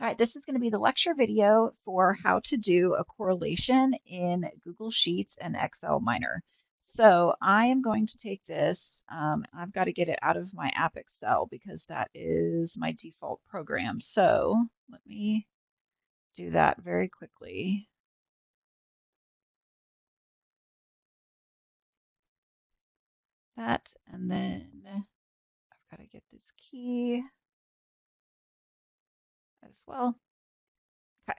All right, this is going to be the lecture video for how to do a correlation in Google Sheets and XLMIner. So I am going to take this, I've got to get it out of my app Excel because that is my default program. So let me do that very quickly. That, and then I've got to get this key as well. Okay.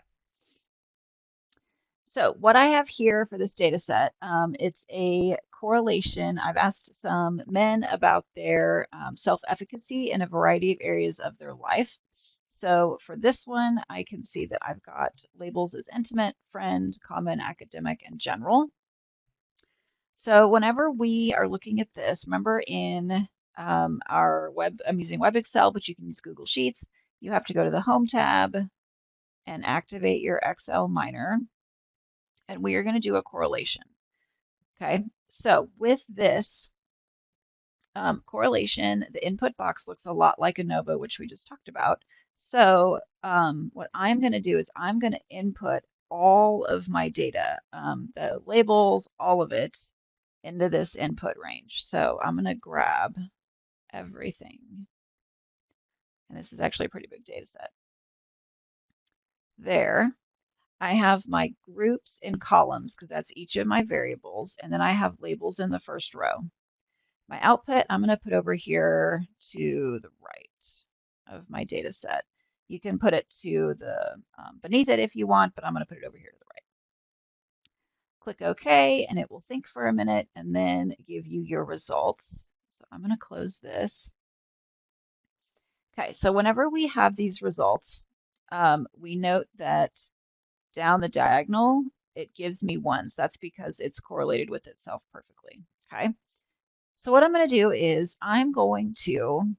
So what I have here for this data set, it's a correlation. I've asked some men about their self-efficacy in a variety of areas of their life. So for this one, I can see that I've got labels as intimate, friend, common, academic, and general. So whenever we are looking at this, remember in our web, I'm using Web Excel, but you can use Google Sheets. You have to go to the Home tab and activate your XLMIner. And we are going to do a correlation. Okay, so with this correlation, the input box looks a lot like ANOVA, which we just talked about. So what I'm going to do is I'm going to input all of my data, the labels, all of it into this input range. So I'm going to grab everything. And this is actually a pretty big data set. There. I have my groups in columns because that's each of my variables. And then I have labels in the first row. My output, I'm going to put over here to the right of my data set. You can put it to the beneath it if you want, but I'm going to put it over here to the right. Click OK, and it will think for a minute and then give you your results. So I'm going to close this. Okay, so whenever we have these results, we note that down the diagonal, it gives me ones. That's because it's correlated with itself perfectly. Okay. So what I'm going to do is I'm going to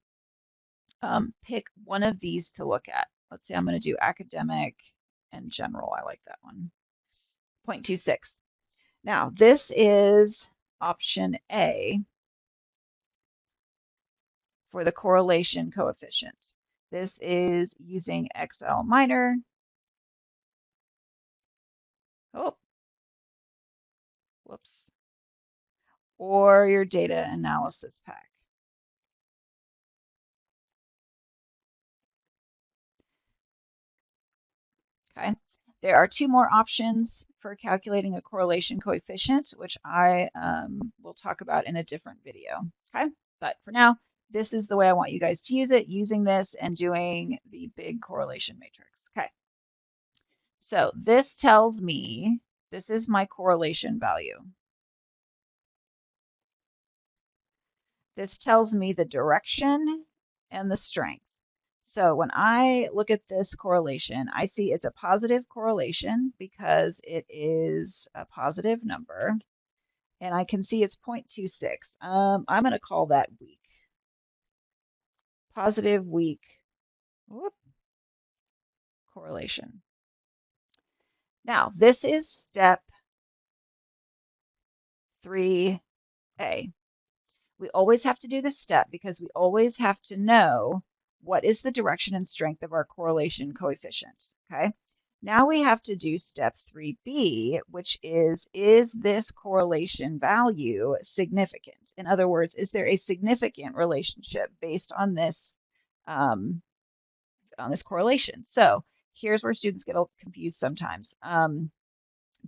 pick one of these to look at. Let's say I'm going to do academic and general. I like that one. 0.26. Now, this is option A for the correlation coefficient. This is using XLMIner. Oh, whoops. Or your data analysis pack. Okay. There are two more options for calculating a correlation coefficient, which I will talk about in a different video. Okay. But for now, this is the way I want you guys to use it, using this and doing the big correlation matrix. Okay. So this tells me this is my correlation value. This tells me the direction and the strength. So when I look at this correlation, I see it's a positive correlation because it is a positive number. And I can see it's 0.26. I'm going to call that weak. Positive weak correlation. Now, this is step 3A. We always have to do this step because we always have to know what is the direction and strength of our correlation coefficient, okay? Now we have to do step 3B, which is this correlation value significant? In other words, is there a significant relationship based on this correlation? So here's where students get confused sometimes.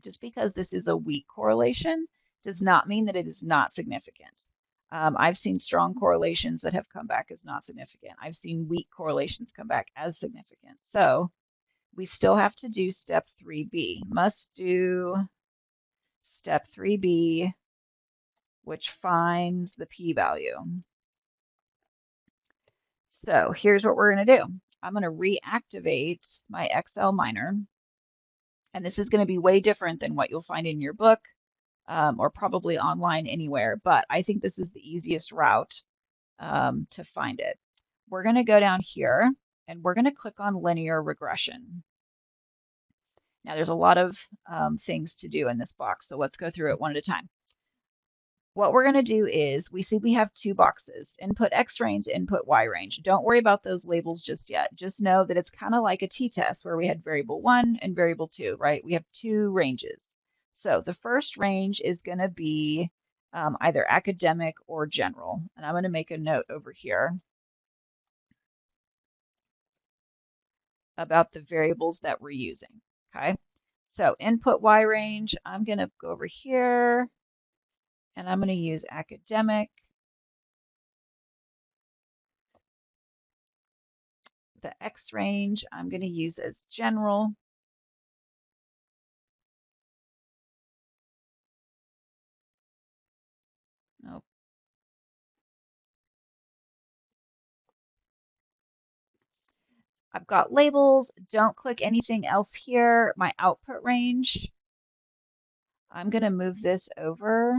Just because this is a weak correlation does not mean that it is not significant. I've seen strong correlations that have come back as not significant. I've seen weak correlations come back as significant. So we still have to do step 3B. Must do step 3B, which finds the p-value. So here's what we're going to do. I'm going to reactivate my XLMIner. And this is going to be way different than what you'll find in your book. Or probably online anywhere, but I think this is the easiest route to find it. We're going to go down here and we're going to click on linear regression. Now there's a lot of things to do in this box, so let's go through it one at a time. What we're going to do is we see we have two boxes, input X range, input Y range. Don't worry about those labels just yet. Just know that it's kind of like a t-test where we had variable 1 and variable 2, right? We have two ranges. So the first range is going to be either academic or general. And I'm going to make a note over here about the variables that we're using, okay? So input Y range, I'm going to go over here and I'm going to use academic. The X range I'm going to use as general. Nope. I've got labels. Don't click anything else here. My output range, I'm going to move this over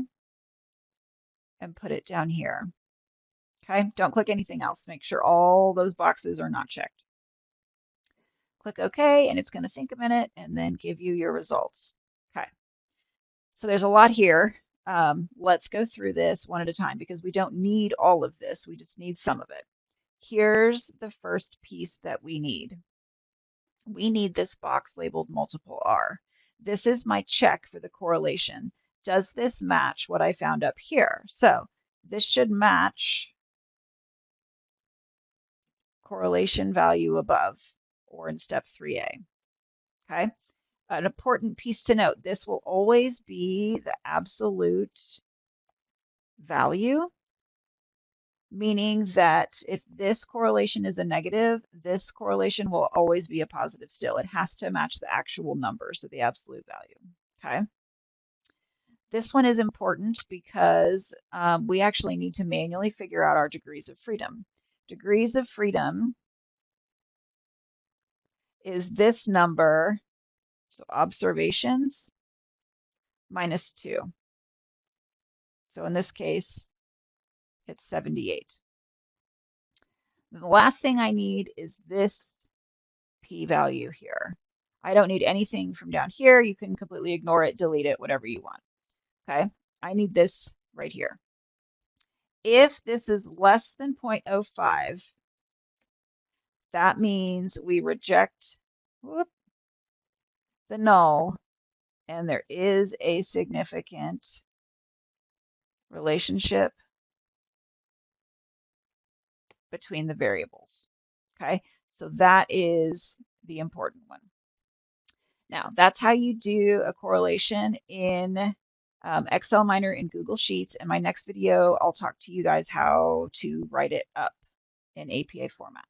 and put it down here. Okay, don't click anything else. Make sure all those boxes are not checked. Click OK, and it's going to think a minute and then give you your results. Okay, so there's a lot here. Let's go through this one at a time because we don't need all of this. We just need some of it. Here's the first piece that we need. We need this box labeled multiple R. This is my check for the correlation. Does this match what I found up here? So this should match correlation value above or in step 3A. Okay. An important piece to note, this will always be the absolute value, meaning that if this correlation is a negative, this correlation will always be a positive still. It has to match the actual number, so the absolute value. Okay. This one is important because we actually need to manually figure out our degrees of freedom. Degrees of freedom is this number, so observations minus 2. So in this case, it's 78. The last thing I need is this p-value here. I don't need anything from down here. You can completely ignore it, delete it, whatever you want. Okay, I need this right here. If this is less than 0.05, that means we reject the null, and there is a significant relationship between the variables. Okay, so that is the important one. Now, that's how you do a correlation in XLMIner in Google Sheets. In my next video, I'll talk to you guys how to write it up in APA format.